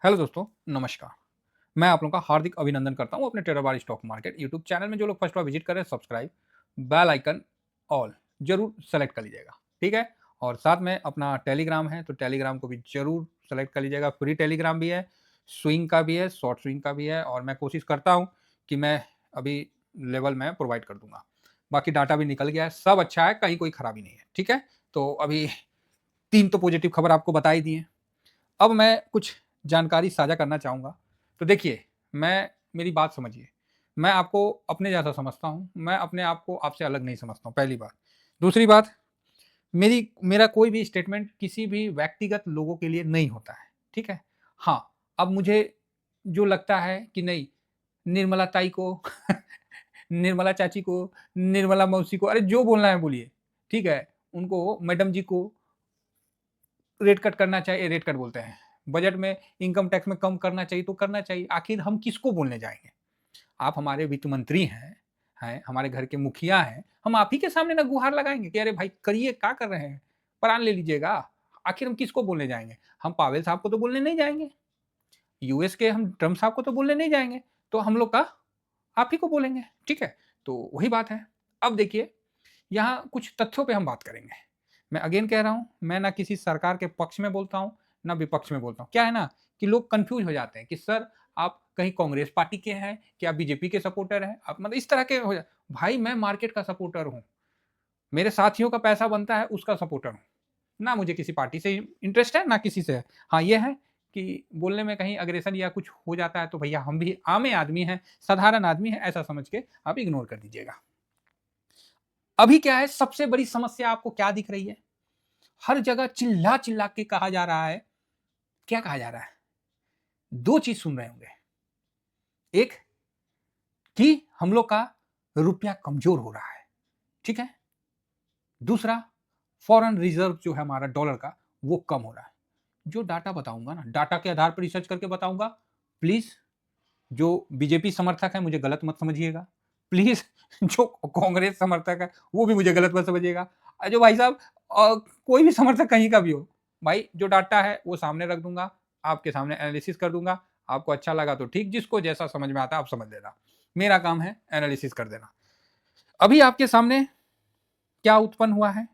Hello दोस्तों, नमस्कार। मैं आप लोगों का हार्दिक अभिनंदन करता हूँ अपने टेरर बार स्टॉक मार्केट यूट्यूब चैनल में। जो लोग फर्स्ट बार विजिट कर रहे हैं, सब्सक्राइब, बेल आइकन ऑल जरूर सेलेक्ट कर लीजिएगा, ठीक है। और साथ में अपना टेलीग्राम है, तो टेलीग्राम को भी जरूर सेलेक्ट कर लीजिएगा। फ्री टेलीग्राम भी है, स्विंग का भी है, शॉर्ट स्विंग का भी है, और मैं कोशिश करता हूँ कि मैं अभी लेवल में प्रोवाइड कर दूंगा। बाकी डाटा भी निकल गया है, सब अच्छा है, कहीं कोई खराबी नहीं है, ठीक है। तो अभी 3 तो पॉजिटिव खबर आपको बता ही दी है। अब मैं कुछ जानकारी साझा करना चाहूँगा। तो देखिए, मैं मेरी बात समझिए, मैं आपको अपने जैसा समझता हूँ, मैं अपने आप को आपसे अलग नहीं समझता हूँ, पहली बात। दूसरी बात, मेरा कोई भी स्टेटमेंट किसी भी व्यक्तिगत लोगों के लिए नहीं होता है, ठीक है? हाँ, अब मुझे जो लगता है कि नहीं, निर्मला ताई को निर्मला चाची को, निर्मला मौसी को, अरे जो बोलना है बोलिए, ठीक है? उनको मैडम जी को रेट कट करना चाहिए, रेट कट बोलते हैं, बजट में इनकम टैक्स में कम करना चाहिए तो करना चाहिए। आखिर हम किसको बोलने जाएँगे? आप हमारे वित्त मंत्री हैं, हमारे घर के मुखिया हैं, हम आप ही के सामने ना गुहार लगाएँगे कि अरे भाई करिए, क्या कर रहे हैं? प्राण ले लीजिएगा। आखिर हम किसको बोलने जाएँगे? हम पावेल साहब को तो बोलने नहीं जाएँगे, यूएस के हम ट्रम्प साहब को तो बोलने नहीं जाएँगे, तो हम लोग का आप ही को बोलेंगे, ठीक है? तो वही बात है। अब देखिए, यहाँ कुछ तथ्यों पे हम बात करेंगे। मैं अगेन कह रहा हूँ, मैं ना किसी सरकार के पक्ष में बोलता हूँ, ना विपक्ष में बोलता हूँ। क्या है ना कि लोग कन्फ्यूज़ हो जाते हैं कि सर आप कहीं कांग्रेस पार्टी के हैं, क्या बीजेपी के सपोर्टर हैं? आप मतलब इस तरह के हो जा भाई मैं मार्केट का सपोर्टर हूँ। मेरे साथियों का पैसा बनता है, उसका सपोर्टर हूँ। ना मुझे किसी पार्टी से इंटरेस्ट है, ना किसी से है। हाँ, ये है कि बोलने में कहीं अग्रेशन या कुछ हो जाता है तो भैया हम भी आमे आदमी हैं, साधारण आदमी हैं, ऐसा समझ के आप इग्नोर कर दीजिएगा। अभी क्या है, सबसे बड़ी समस्या आपको क्या दिख रही है? हर जगह चिल्ला-चिल्ला के कहा जा रहा है, क्या कहा जा रहा है? 2 चीज़ सुन रहे होंगे। एक कि हम लोग का रुपया कमज़ोर हो रहा है, ठीक है? दूसरा, फ़ॉरेन रिज़र्व जो है हमारा डॉलर का, वो कम हो रहा है। जो डाटा बताऊँगा ना, डाटा के आधार पर रिसर्च करके बताऊँगा। प्लीज़ जो बीजेपी समर्थक हैं, मुझे गलत मत समझिएगा। प्लीज़ जो कांग्रेस समर्थक है, वो भी मुझे गलत मत समझिएगा। जो भाई साहब कोई भी समर्थक कहीं का भी हो, भाई जो डाटा है वो सामने रख दूँगा, आपके सामने एनालिसिस कर दूँगा। आपको अच्छा लगा तो ठीक, जिसको जैसा समझ में आता है आप समझ लेना। मेरा काम है एनालिसिस कर देना। अभी आपके सामने क्या उत्पन्न हुआ है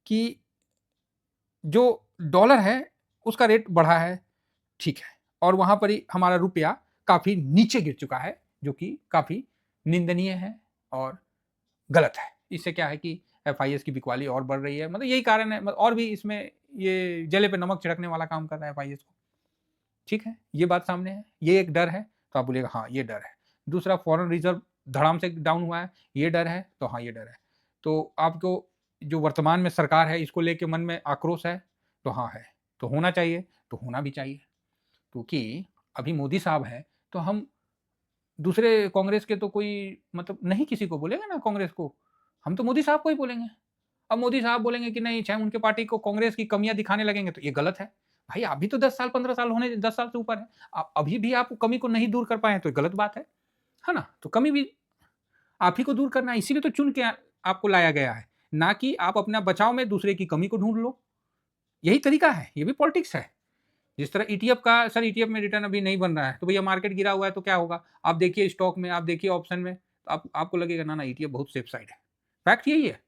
कि जो डॉलर है, उसका रेट बढ़ा है, ठीक है। और वहाँ पर ही हमारा रुपया काफ़ी नीचे गिर चुका है, जो कि काफ़ी निंदनीय है और गलत है। इससे क्या है कि एफआईएस की बिकवाली और बढ़ रही है। मतलब यही कारण है, और भी इसमें ये जले पे नमक छिड़कने वाला काम कर रहा है एफआईएस को। ठीक है, ये बात सामने है, ये एक डर है, तो आप बोलिएगा हाँ, ये डर है। दूसरा, फॉरेन रिज़र्व धड़ाम से डाउन हुआ है, ये डर है, तो हाँ, ये डर है। तो आपको जो वर्तमान में सरकार है, इसको लेके मन में आक्रोश है, तो हाँ है। तो होना चाहिए, तो होना भी चाहिए। क्योंकि अभी मोदी साहब हैं, तो हम दूसरे कांग्रेस के तो कोई मतलब नहीं किसी को बोलेंगे ना कांग्रेस को, हम तो मोदी साहब को ही बोलेंगे। अब मोदी साहब बोलेंगे कि नहीं, चाहे उनके पार्टी को कांग्रेस की कमियाँ दिखाने लगेंगे तो ये गलत है। भाई आप भी तो 10 साल 15 साल होने 10 साल से ऊपर है। अभी भी आप कमी को नहीं दूर कर पाए हैं तो ये गलत बात है ना? तो कमी भी आप ही को दूर करना है, इसीलिए तो चुन के आपको लाया गया है, ना कि आप अपना बचाव में दूसरे की कमी को ढूँढ लो। यही तरीका है, ये भी पॉलिटिक्स है। जिस तरह ईटीएफ का सर, ईटीएफ में रिटर्न अभी नहीं बन रहा है, तो भैया मार्केट गिरा हुआ है तो क्या होगा? आप देखिए स्टॉक में, आप देखिए ऑप्शन में, तो आपको लगेगा ना, ना ईटीएफ बहुत सेफ साइड है। फैक्ट यही है।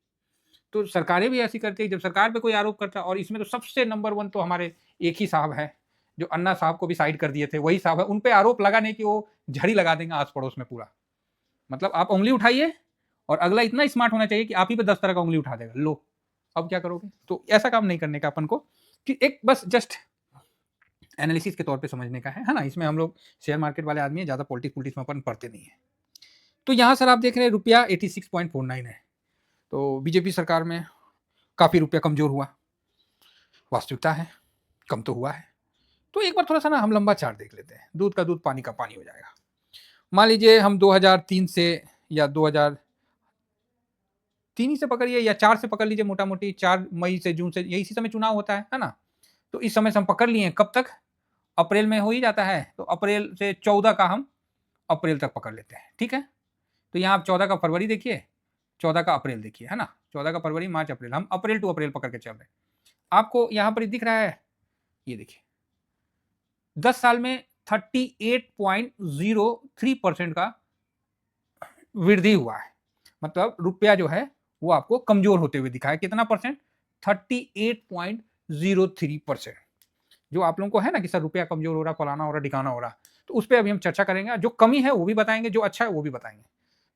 तो सरकारें भी ऐसी करती है, जब सरकार पे कोई आरोप करता है, और इसमें तो सबसे नंबर 1 तो हमारे एक ही साहब हैं, जो अन्ना साहब को भी साइड कर दिए थे, वही साहब है। उन पे आरोप लगा नहीं कि वो झड़ी लगा देंगे आस-पड़ोस में पूरा। मतलब आप उँगली उठाइए और अगला इतना स्मार्ट होना चाहिए कि आप ही पे 10 तरह का उँगली उठा देगा। लो, अब क्या करोगे? तो ऐसा काम नहीं करने का अपन को, कि एक बस जस्ट एनालिसिस के तौर पे समझने का है ना? इसमें हम लोग शेयर मार्केट वाले आदमी हैं, ज़्यादा पॉलिटिक्स में अपन पढ़ते नहीं हैं। तो यहाँ सर आप देख रहे हैं रुपया 86.49 है। तो बीजेपी सरकार में काफ़ी रुपया कमज़ोर हुआ। वास्तविकता है, कम तो हुआ है। तो एक बार थोड़ा-सा ना हम लंबा चार्ट देख लेते हैं। दूध का दूध, पानी का पानी हो जाएगा। मान लीजिए हम 2003 से या 2003 ही से पकड़िए या 4 से पकड़ लीजिए, मोटा-मोटी 4 मई से जून से, यही इसी समय चुनाव होता है ना? तो इस समय से हम पकड़ लिए, कब तक? अप्रैल में हो ही जाता है, तो अप्रैल से 14 का हम अप्रैल तक पकड़ लेते हैं, ठीक है? तो यहाँ आप 14 का फरवरी देखिए, 14 का अप्रैल देखिए, है ना? 14 का फरवरी, मार्च, अप्रैल, हम अप्रैल टू अप्रैल पकड़ के चल रहे हैं। आपको यहाँ पर दिख रहा है, ये देखिए, 10 साल में 38.03% का वृद्धि हुआ है। मतलब रुपया जो है वो आपको कमजोर होते हुए दिखा है। कितना परसेंट? 38.03%। जो आप लोगों को है ना कि सर रुपया कमजोर हो रहा, फलाना हो रहा, ढिकाना हो रहा, तो उस पर अभी हम चर्चा करेंगे। जो कमी है वो भी बताएंगे, जो अच्छा है वो भी बताएंगे।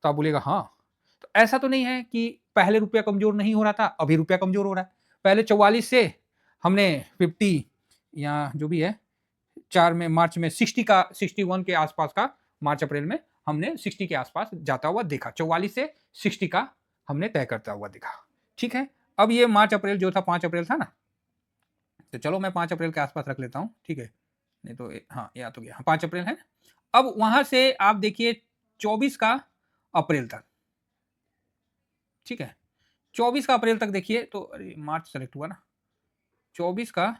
तो आप बोलिएगा हाँ, तो ऐसा तो नहीं है कि पहले रुपया कमजोर नहीं हो रहा था, अभी रुपया कमजोर हो रहा है। पहले 44 से हमने 50 या जो भी है 4 में मार्च में 60 का 61 के आसपास का मार्च अप्रैल में हमने 60 के आसपास जाता हुआ देखा। 44 से 60 का हमने तय करता हुआ देखा। ठीक है, अब ये मार्च अप्रैल जो था 5 अप्रैल था ना, तो चलो मैं 5 अप्रैल के आसपास रख लेता हूँ। ठीक है, नहीं तो हाँ या तो गया 5 अप्रैल है। अब वहां से आप देखिए 24 का अप्रैल तक। ठीक है, 24 का अप्रैल तक देखिए तो अरे मार्च सेलेक्ट हुआ ना, 24 का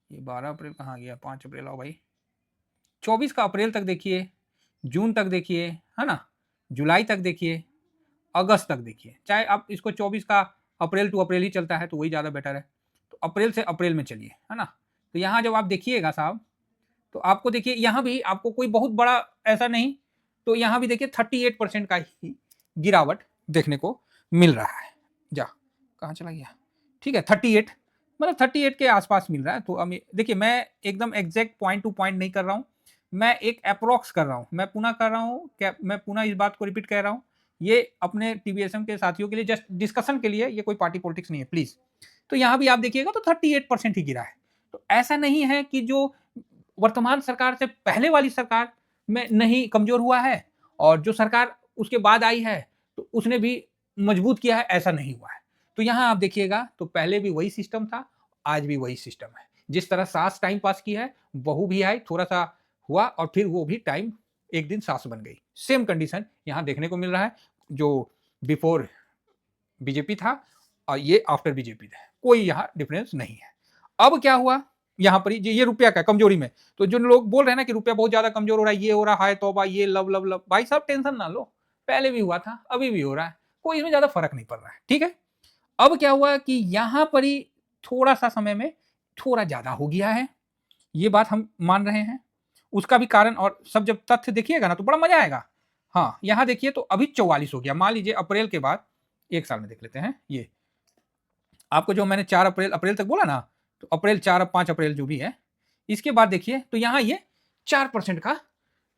ये 12 अप्रैल कहाँ गया, 5 अप्रैल आओ भाई। 24 का अप्रैल तक देखिए, जून तक देखिए, है ना, जुलाई तक देखिए, अगस्त तक देखिए। चाहे आप इसको 24 का अप्रैल टू अप्रैल ही चलता है तो वही ज़्यादा बेटर है। तो अप्रैल से अप्रैल में चलिए, है ना। तो यहाँ जब आप देखिएगा साहब, तो आपको देखिए यहाँ भी आपको कोई बहुत बड़ा ऐसा नहीं, तो यहाँ भी देखिए 38% का ही गिरावट देखने को मिल रहा है। जा कहाँ चला गया, ठीक है 38, मतलब 38 के आसपास मिल रहा है। तो अब देखिए मैं एकदम एग्जैक्ट पॉइंट टू पॉइंट नहीं कर रहा हूँ, मैं एक अप्रोक्स कर रहा हूँ। मैं पुनः कर रहा हूँ क्या, मैं पुनः इस बात को रिपीट कर रहा हूँ, ये अपने टीबीएसएम के साथियों के लिए जस्ट डिस्कशन के लिए, ये कोई पार्टी पॉलिटिक्स नहीं है प्लीज। तो यहाँ भी आप देखिएगा तो 38% ही गिरा है। तो ऐसा नहीं है कि जो वर्तमान सरकार से पहले वाली सरकार में नहीं कमजोर हुआ है और जो सरकार उसके बाद आई है तो उसने भी मजबूत किया है, ऐसा नहीं हुआ है। तो यहां आप देखिएगा तो पहले भी वही सिस्टम था, आज भी वही सिस्टम है। जिस तरह सास टाइम पास की है, बहू भी आई, थोड़ा सा हुआ और फिर वो भी टाइम एक दिन सास बन गई। सेम कंडीशन यहां देखने को मिल रहा है, जो बिफोर बीजेपी था और ये आफ्टर बीजेपी है, कोई यहाँ डिफरेंस नहीं है। अब क्या हुआ यहाँ पर, ये रुपया का कमजोरी में, तो जो लोग बोल रहे हैं ना कि रुपया बहुत ज्यादा कमजोर हो रहा है, ये हो रहा है, तौबा, ये लव लव लव, भाई साहब टेंशन ना लो, पहले भी हुआ था अभी भी हो रहा है, कोई इसमें ज्यादा फर्क नहीं पड़ रहा है। ठीक है, अब क्या हुआ कि यहाँ पर ही थोड़ा सा समय में थोड़ा ज्यादा हो गया है, ये बात हम मान रहे हैं। उसका भी कारण और सब जब तथ्य देखिएगा ना तो बड़ा मजा आएगा। हाँ यहाँ देखिए तो अभी 44 हो गया, मान लीजिए अप्रैल के बाद एक साल में देख लेते हैं। ये आपको जो मैंने 4 अप्रैल अप्रैल तक बोला ना, तो अप्रैल 4 5 अप्रैल जो भी है, इसके बाद देखिए तो यहाँ ये 4% का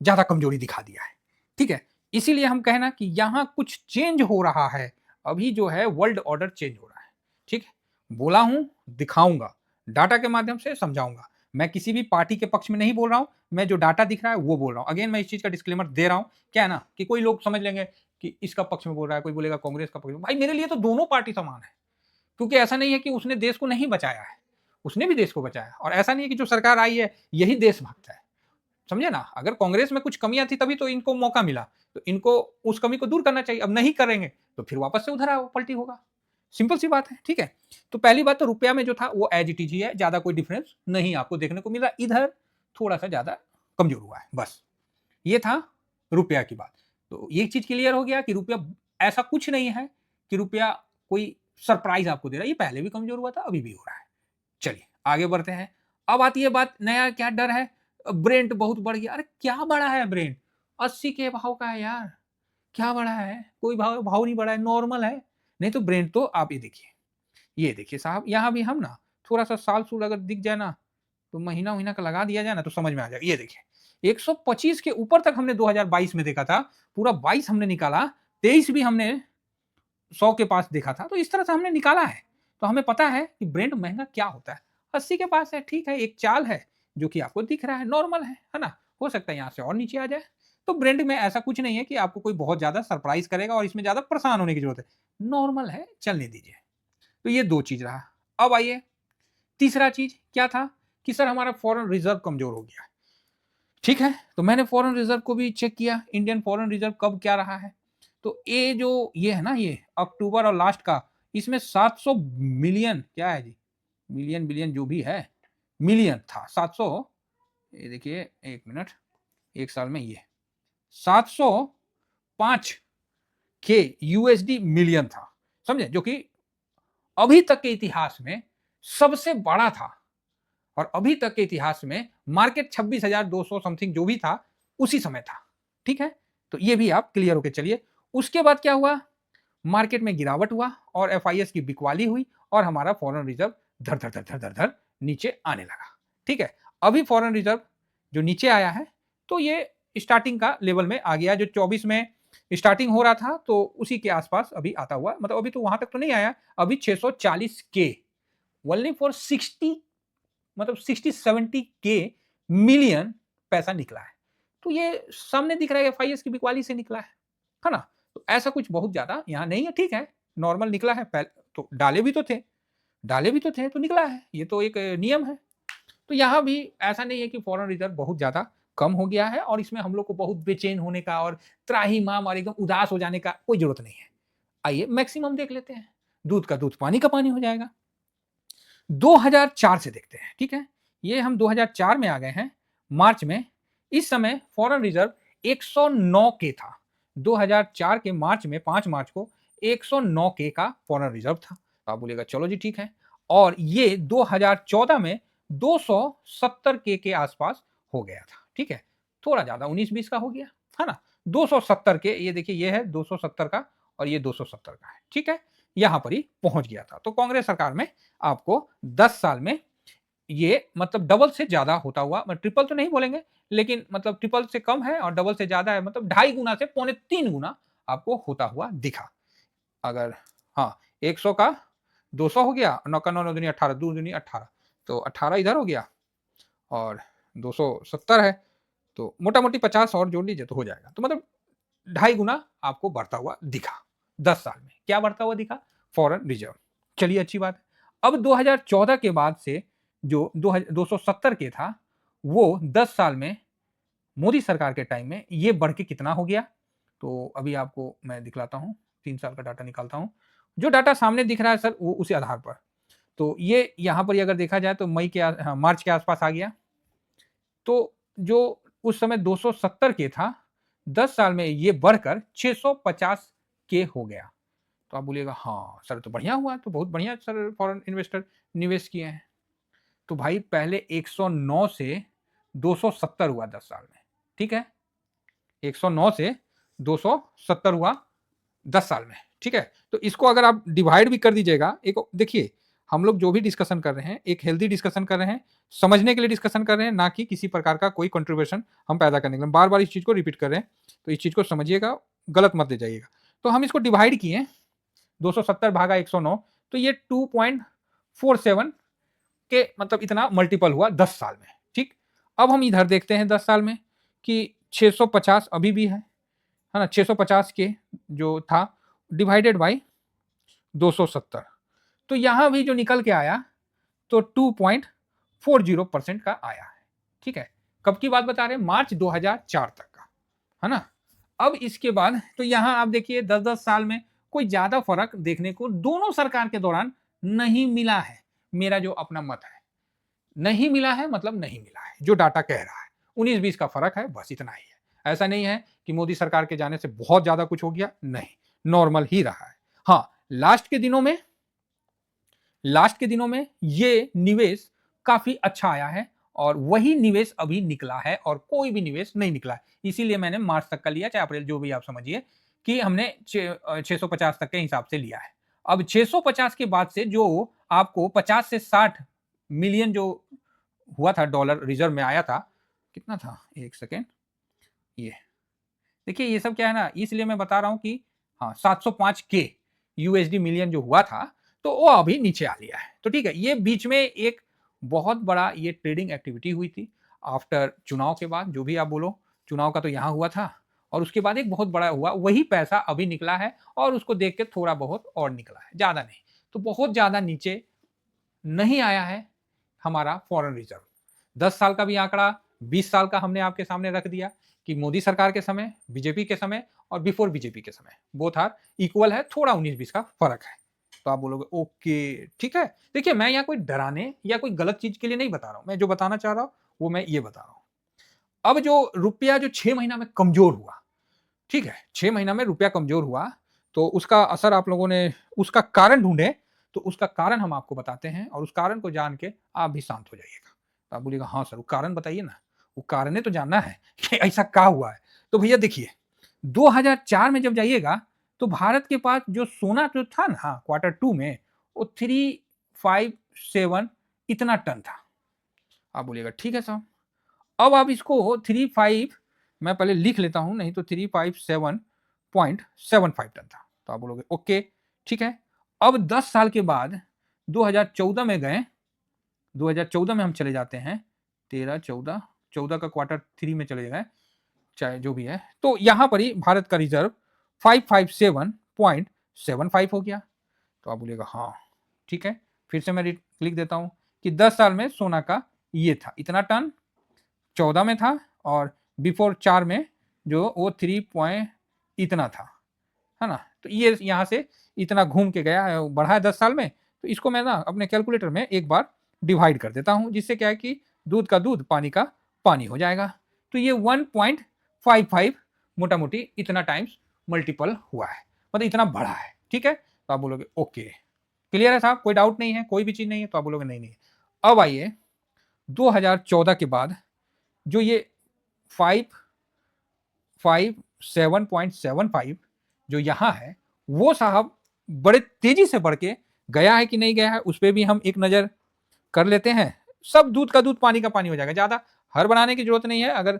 ज्यादा कमजोरी दिखा दिया है। ठीक है, इसीलिए हम कहना कि यहाँ कुछ चेंज हो रहा है, अभी जो है वर्ल्ड ऑर्डर चेंज हो रहा है। ठीक है, बोला हूं, दिखाऊंगा, डाटा के माध्यम से समझाऊंगा। मैं किसी भी पार्टी के पक्ष में नहीं बोल रहा हूं, मैं जो डाटा दिख रहा है वो बोल रहा हूं। अगेन मैं इस चीज का डिस्क्लेमर दे रहा हूं, क्या है ना कि कोई लोग समझ लेंगे कि इसका पक्ष में बोल रहा है, कोई बोलेगा कांग्रेस का पक्ष में। भाई मेरे लिए तो दोनों पार्टी समान है, क्योंकि ऐसा नहीं है कि उसने देश को नहीं बचाया है, उसने भी देश को बचाया, और ऐसा नहीं है कि जो सरकार आई है यही देशभक्त है। समझे ना, अगर कांग्रेस में कुछ कमियां थी तभी तो इनको मौका मिला, तो इनको उस कमी को दूर करना चाहिए। अब नहीं करेंगे तो फिर वापस से उधर आओ, पलटी होगा, सिंपल सी बात है। ठीक है, तो पहली बात तो रुपया में जो था वो एज इट इज ही है, ज्यादा कोई डिफरेंस नहीं आपको देखने को मिला, इधर थोड़ा सा ज्यादा कमजोर हुआ है बस। ये था रुपया की बात। तो ये चीज क्लियर हो गया कि रुपया ऐसा कुछ नहीं है कि रुपया कोई सरप्राइज आपको दे रहा है, ये पहले भी कमजोर हुआ था अभी भी हो रहा है। चलिए आगे बढ़ते हैं। अब आती है बात, नया क्या डर है, ब्रेंट बहुत बढ़ गया। अरे क्या बढ़ा है ब्रेंट, 80 के भाव का है यार, क्या बढ़ा है, कोई भाव भाव नहीं बढ़ा है, नॉर्मल है। नहीं तो ब्रेंट तो आप ये देखिए साहब, यहाँ भी हम ना थोड़ा सा साल सूल अगर दिख जाए ना, तो महीना महीना का लगा दिया जाए ना तो समझ में आ जाएगा। ये देखिए 125 के ऊपर तक हमने 2022 में देखा था, पूरा 22 हमने निकाला, 23 भी हमने 100 के पास देखा था, तो इस तरह से हमने निकाला है। तो हमें पता है कि ब्रेंड महंगा क्या होता है। 80 के पास है, ठीक है, एक चाल है जो कि आपको दिख रहा है, नॉर्मल है ना, हो सकता है यहाँ से और नीचे आ जाए। तो ब्रेंड में ऐसा कुछ नहीं है कि आपको कोई बहुत ज्यादा सरप्राइज करेगा और इसमें ज्यादा परेशान होने की जरूरत है, नॉर्मल है, चलने दीजिए। तो ये दो चीज रहा। अब आइए तीसरा चीज क्या था कि सर हमारा फॉरेन रिजर्व कमजोर हो गया। ठीक है, तो मैंने फॉरेन रिजर्व को भी चेक किया, इंडियन फॉरेन रिजर्व कब क्या रहा है। तो ये जो ये है ना, ये अक्टूबर और लास्ट का, इसमें 700 मिलियन, क्या है जी, मिलियन बिलियन जो भी है, मिलियन था 700, ये देखिए एक मिनट, एक साल में ये 705 के यूएसडी मिलियन था, समझे, जो कि अभी तक के इतिहास में सबसे बड़ा था। और अभी तक के इतिहास में मार्केट 26,200 समथिंग जो भी था उसी समय था। ठीक है, तो ये भी आप क्लियर होके चलिए। उसके बाद क्या हुआ, मार्केट में गिरावट हुआ और एफआईएस की बिकवाली हुई और हमारा फॉरेन रिजर्व धर धर धर धर धर धर नीचे आने लगा। ठीक है, अभी फॉरेन रिजर्व जो नीचे आया है तो ये स्टार्टिंग का लेवल में आ गया, जो 24 में स्टार्टिंग हो रहा था तो उसी के आसपास अभी आता हुआ, मतलब अभी तो वहां तक तो नहीं आया, अभी 640 के ओनली फॉर 60, मतलब 60-70 के मिलियन पैसा निकला है। तो ये सामने दिख रहा है एफआईएस की बिकवाली से निकला है ना। तो ऐसा कुछ बहुत ज्यादा यहाँ नहीं है, ठीक है, नॉर्मल निकला है। पहले तो डाले भी तो थे, तो निकला है, ये तो एक नियम है। तो यहाँ भी ऐसा नहीं है कि फॉरेन रिजर्व बहुत ज्यादा कम हो गया है और इसमें हम लोग को बहुत बेचैन होने का और त्राहिमाम और एकदम उदास हो जाने का कोई जरूरत नहीं है। आइए मैक्सिमम देख लेते हैं, दूध का दूध पानी का पानी हो जाएगा। 2004 से देखते हैं, ठीक है, ये हम 2004 में आ गए हैं मार्च में। इस समय फॉरेन रिजर्व 109 के था। 2004 के मार्च में 5 मार्च को 109 के का फॉरेन रिजर्व था। तो आप बोलिएगा चलो जी ठीक है, और ये 2014 में 270 के आसपास हो गया था। ठीक है, थोड़ा ज्यादा 19-20 का हो गया है ना। 270 के, ये देखिए ये है 270 का और ये 270 का है। ठीक है, यहां पर ही पहुंच गया था। तो कांग्रेस सरकार में आपको 10 साल में ये मतलब डबल से ज्यादा होता हुआ, मतलब ट्रिपल तो नहीं बोलेंगे लेकिन मतलब ट्रिपल से कम है और डबल से ज्यादा है, मतलब 2.5 गुना से 2.25 गुना आपको होता हुआ दिखा। अगर हाँ 100 का 200 हो गया, 9 का 9 9 दूनी 18, 2 दूनी 18, तो 18 इधर हो गया और 270 है, तो मोटा मोटी 50 और जोड़ लीजिए तो हो जाएगा। तो मतलब 2.5 गुना आपको बढ़ता हुआ दिखा 10 साल में। क्या बढ़ता हुआ दिखा? Foreign reserve. चलिए अच्छी बात है। अब 2014 के बाद से जो 270 के था वो 10 साल में मोदी सरकार के टाइम में ये बढ़ के कितना हो गया, तो अभी आपको मैं दिखलाता हूं, 3 साल का डाटा निकालता हूं। जो डाटा सामने दिख रहा है सर वो उसी आधार पर, तो ये यहां पर अगर देखा जाए तो मार्च के आसपास आ गया। तो जो उस समय 270 के था 10 साल में ये बढ़कर 650 के हो गया। तो आप बोलिएगा हाँ सर तो बढ़िया हुआ, तो बहुत बढ़िया सर फॉरेन इन्वेस्टर निवेश किए हैं। तो भाई पहले 109 से 270 हुआ 10 साल में। ठीक है, 109 से 270 हुआ 10 साल में। ठीक है, तो इसको अगर आप डिवाइड भी कर दीजिएगा, एक देखिए हम लोग जो भी डिस्कशन कर रहे हैं एक हेल्दी डिस्कशन कर रहे हैं, समझने के लिए डिस्कशन कर रहे हैं, ना कि किसी प्रकार का कोई कंट्रीब्यूशन हम पैदा करने के लिए। बार बार इस चीज को रिपीट कर रहे हैं, तो इस चीज को समझिएगा, गलत मत ले जाइएगा। तो हम इसको डिवाइड किए 270 भागा 109, तो ये 2.47 के मतलब इतना मल्टीपल हुआ 10 साल में। ठीक, अब हम इधर देखते हैं 10 साल में कि 650 अभी भी है ना, 650 के जो था डिवाइडेड बाई 270, तो यहां भी जो निकल के आया तो 2.40% का आया है। ठीक है, कब की बात बता रहे हैं? मार्च 2004 तक का, है ना। अब इसके बाद तो यहां आप देखिए 10-10 साल में कोई ज्यादा फर्क देखने को दोनों सरकार के दौरान नहीं मिला है। मेरा जो अपना मत है, नहीं मिला है मतलब नहीं मिला है, जो डाटा कह रहा है 19-20 का फर्क है, बस इतना ही है। ऐसा नहीं है कि मोदी सरकार के जाने से बहुत ज्यादा कुछ हो गया, नहीं, नॉर्मल ही रहा है। हाँ, लास्ट के दिनों में ये निवेश काफी अच्छा आया है और वही निवेश अभी निकला है और कोई भी निवेश नहीं निकला है। इसीलिए मैंने मार्च तक का लिया, चाहे अप्रैल, जो भी आप समझिए, कि हमने 650 तक के हिसाब से लिया है। अब 650 के बाद से जो आपको 50 से 60 मिलियन जो हुआ था डॉलर रिजर्व में आया था, कितना था, एक सेकेंड, ये देखिए, ये सब क्या है ना, इसलिए मैं बता रहा हूं कि हाँ 705 के यूएसडी मिलियन जो हुआ था तो वो अभी नीचे आ लिया है। तो ठीक है, ये बीच में एक बहुत बड़ा ये ट्रेडिंग एक्टिविटी हुई थी आफ्टर चुनाव के बाद, जो भी आप बोलो, चुनाव का तो यहाँ हुआ था और उसके बाद एक बहुत बड़ा हुआ, वही पैसा अभी निकला है और उसको देख के थोड़ा बहुत और निकला है, ज्यादा नहीं। तो बहुत ज्यादा नीचे नहीं आया है हमारा फॉरेन रिजर्व। 10 साल का भी आंकड़ा, 20 साल का हमने आपके सामने रख दिया कि मोदी सरकार के समय, बीजेपी के समय और बिफोर बीजेपी के समय बोथ आर इक्वल है, थोड़ा 19-20 का फर्क है। तो आप बोलोगे ओके ठीक है। देखिए मैं यहाँ कोई डराने या कोई गलत चीज के लिए नहीं बता रहा हूं, मैं जो बताना चाह रहा हूं वो मैं ये बता रहा हूं। अब जो रुपया जो 6 महीना में कमजोर हुआ, ठीक है, 6 महीना में रुपया कमजोर हुआ, तो उसका असर आप लोगों ने, उसका कारण ढूंढे, तो उसका कारण हम आपको बताते हैं और उस कारण को जान के आप भी शांत हो जाइएगा। तो आप बोलिएगा हाँ सर, वो कारण बताइए ना, वो कारण तो जानना है कि ऐसा क्या हुआ है। तो भैया देखिए, 2004 में जब जाइएगा तो भारत के पास जो सोना जो था ना क्वार्टर टू में, वो 357 इतना टन था। आप बोलिएगा ठीक है साहब, अब आप इसको 35, मैं पहले लिख लेता हूं, नहीं तो 357.75 टन था। तो आप बोलोगे ओके ठीक है। अब 10 साल के बाद 2014 में गए, 2014 में हम चले जाते हैं, 13 14 14 का क्वार्टर थ्री में चले गए, चाहे जो भी है, तो यहां पर ही भारत का रिजर्व 557.75 हो गया। तो आप बोलिएगा हाँ ठीक है, फिर से मैं लिख देता हूं कि 10 साल में सोना का ये था इतना टन, 14 में था, और बिफोर 4 में जो वो 3 पॉइंट इतना था, है ना। तो ये यहाँ से इतना घूम के गया है, बढ़ा है 10 साल में। तो इसको मैं ना अपने कैलकुलेटर में एक बार डिवाइड कर देता हूँ, जिससे क्या है कि दूध का दूध पानी का पानी हो जाएगा। तो ये 1.55 मोटा मोटी इतना टाइम्स मल्टीपल हुआ है, मतलब इतना बढ़ा है। ठीक है, तो आप बोलोगे ओके क्लियर है साहब, कोई डाउट नहीं है, कोई भी चीज नहीं है। तो आप बोलोगे नहीं नहीं। अब आइए 2014 के बाद जो ये 557.75 जो यहाँ है, वो साहब बड़े तेजी से बढ़ के गया है कि नहीं गया है, उस पर भी हम एक नजर कर लेते हैं। सब दूध का दूध पानी का पानी हो जाएगा, ज्यादा हर बनाने की जरूरत नहीं है। अगर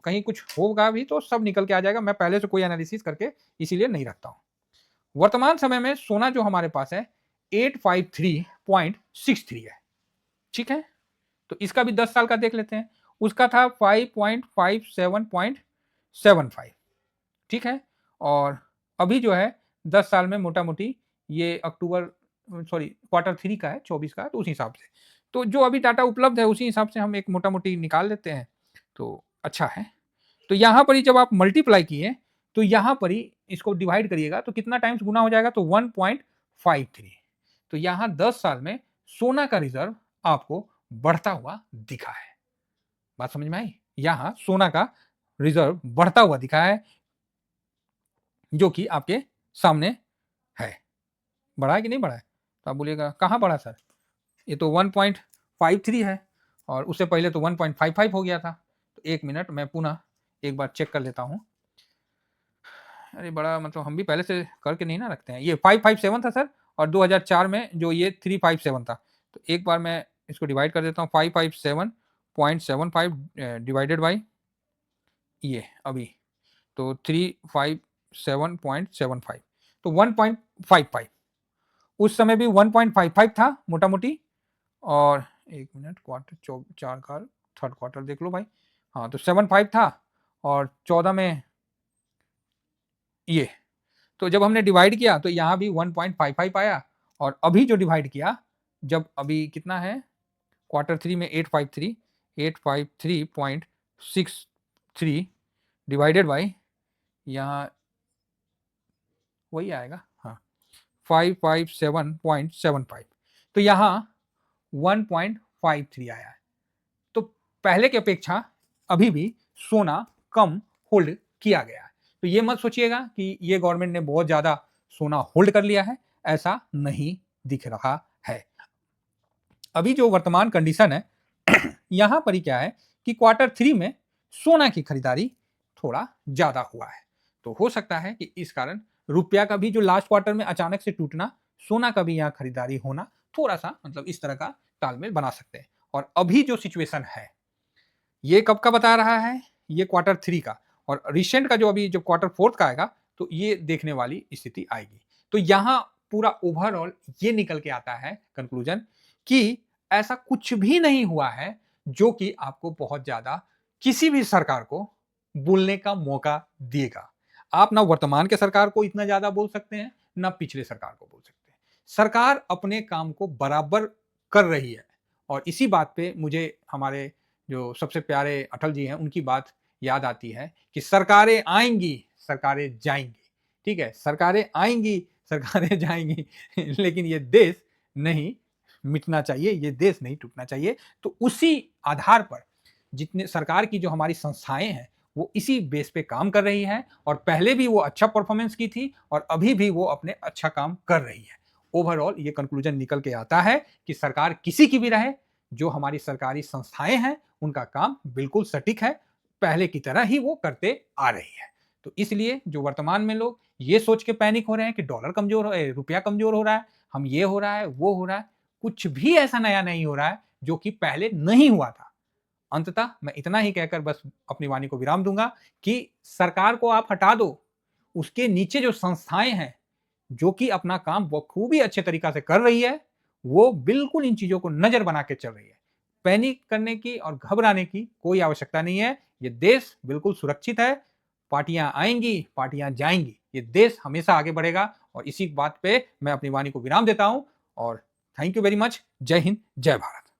कहीं कुछ होगा भी तो सब निकल के आ जाएगा, मैं पहले से कोई एनालिसिस करके इसीलिए नहीं रखता हूं। वर्तमान समय में सोना जो हमारे पास है 853.63 है। ठीक है, तो इसका भी 10 साल का देख लेते हैं। उसका था 5.57.75। ठीक है, और अभी जो है 10 साल में मोटा मोटी ये अक्टूबर क्वार्टर थ्री का है 24 का, तो उस हिसाब से तो जो अभी डाटा उपलब्ध है उसी हिसाब से हम एक मोटा मोटी निकाल लेते हैं, तो अच्छा है। तो यहां पर ही जब आप मल्टीप्लाई किए तो यहां पर ही इसको डिवाइड करिएगा तो कितना टाइम्स गुना हो जाएगा, तो 1.53। तो यहां 10 साल में सोना का रिजर्व आपको बढ़ता हुआ दिखा है। बात समझ में आई, यहां सोना का रिजर्व बढ़ता हुआ दिखा है, जो कि आपके सामने है। बढ़ा है कि नहीं बढ़ा है? तो आप बोलिएगा कहां बढ़ा सर, ये तो 1.53 है और उससे पहले तो 1.55 हो गया था। तो एक मिनट मैं पुनः एक बार चेक कर लेता हूं। अरे बड़ा मतलब हम भी पहले से करके नहीं ना रखते हैं। ये 557 था सर, और 2004 में जो ये 357 था। तो एक बार मैं इसको डिवाइड कर देता हूँ, 557.75 डिवाइडेड बाई ये अभी, तो 357.75, तो 1.55। उस समय भी 1.55 था मोटा मोटी। और एक मिनट, क्वार्टर चार का थर्ड क्वार्टर देख लो भाई, हाँ तो 75 था, और 14 में ये, तो जब हमने डिवाइड किया तो यहाँ भी 1.55 आया। और अभी जो डिवाइड किया, जब अभी कितना है क्वार्टर थ्री में 853.63 डिवाइडेड बाई यहाँ वही आएगा, हाँ 557.75, तो यहाँ 1.53 आया है। तो पहले की अपेक्षा अभी भी सोना कम होल्ड किया गया है। तो ये मत सोचिएगा कि ये गवर्नमेंट ने बहुत ज्यादा सोना होल्ड कर लिया है, ऐसा नहीं दिख रहा है। अभी जो वर्तमान कंडीशन है यहां पर ही क्या है कि क्वार्टर थ्री में सोना की खरीदारी थोड़ा ज्यादा हुआ है। तो हो सकता है कि इस कारण रुपया का भी जो लास्ट क्वार्टर में अचानक से टूटना, सोना का भी यहाँ खरीदारी होना, थोड़ा सा मतलब इस तरह का तालमेल बना सकते हैं। और अभी जो सिचुएशन है ये कब का बता रहा है, ये क्वार्टर थ्री का, और रिसेंट का जो अभी जो क्वार्टर फोर्थ का आएगा तो ये देखने वाली स्थिति आएगी। तो यहां पूरा ओवरऑल ये निकल के आता है कंक्लूजन कि ऐसा कुछ भी नहीं हुआ है जो कि आपको बहुत ज्यादा किसी भी सरकार को बोलने का मौका देगा। आप ना वर्तमान के सरकार को इतना ज्यादा बोल सकते हैं, ना पिछले सरकार को बोल सकते हैं। सरकार अपने काम को बराबर कर रही है। और इसी बात पे मुझे हमारे जो सबसे प्यारे अटल जी हैं उनकी बात याद आती है कि सरकारें आएंगी सरकारें जाएंगी। ठीक है, सरकारें आएंगी सरकारें जाएंगी लेकिन ये देश नहीं मिटना चाहिए, ये देश नहीं टूटना चाहिए। तो उसी आधार पर जितने सरकार की जो हमारी संस्थाएं हैं वो इसी बेस पे काम कर रही हैं, और पहले भी वो अच्छा परफॉर्मेंस की थी और अभी भी वो अपने अच्छा काम कर रही है। ओवरऑल ये कंक्लूजन निकल के आता है कि सरकार किसी की भी रहे, जो हमारी सरकारी संस्थाएं हैं उनका काम बिल्कुल सटीक है, पहले की तरह ही वो करते आ रही है। तो इसलिए जो वर्तमान में लोग ये सोच के पैनिक हो रहे हैं कि डॉलर कमजोर हो रुपया कमजोर हो रहा है, हम ये हो रहा है, वो हो रहा है, कुछ भी ऐसा नया नहीं हो रहा है जो कि पहले नहीं हुआ था। अंततः मैं इतना ही कहकर बस अपनी वाणी को विराम दूंगा कि सरकार को आप हटा दो, उसके नीचे जो संस्थाएं हैं जो कि अपना काम बखूबी अच्छे तरीका से कर रही है, वो बिल्कुल इन चीजों को नजर बना के चल रही है। पैनिक करने की और घबराने की कोई आवश्यकता नहीं है। ये देश बिल्कुल सुरक्षित है। पार्टियां आएंगी, पार्टियां जाएंगी, ये देश हमेशा आगे बढ़ेगा। और इसी बात पे मैं अपनी वाणी को विराम देता हूं। और थैंक यू वेरी मच। जय हिंद, जय भारत।